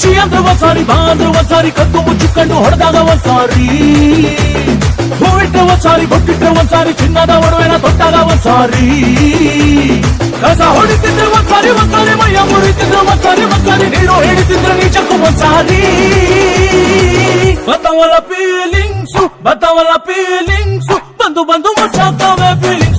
ಚಿ ಅಂದ್ರೆ ಒಂದ್ಸಾರಿ, ಬಾ ಅಂದ್ರೆ ಒಂದ್ಸಾರಿ, ಕದ್ದು ಮುಚ್ಚಿಕೊಂಡು ಹೊಡೆದಾಗ ಒಂದ್ಸಾರಿ, ಹೂವಿಟ್ರೆ ಒಂದ್ಸಾರಿ, ಬೊಟ್ಟಿಟ್ರೆ ಒಂದ್ಸಾರಿ, ಚಿನ್ನದ ಒಡವೆನ ತೊಟ್ಟಾಗ ಒಂದ್ಸಾರಿ, ಕಸ ಹೊಡಿತಿದ್ರೆ ಒಂದ್ಸಾರಿ ಒಂದ್ಸಾರಿ, ಮೈಯ ಮುರಿತಿದ್ರೆ ಒಂದ್ಸಾರಿ ಒಂದ್ಸಾರಿ, ನೀರು ಹಿಡಿತಿದ್ರೆ ನೀಚಕ್ಕೂ ಒಂದ್ಸಾರಿ. ಬತ್ತವಲ್ಲ ಫೀಲಿಂಗ್ಸು ಬಂದು ಬಂದು ಮುಚ್ಚಾಕವೆ ಫೀಲಿಂಗ್ಸ್.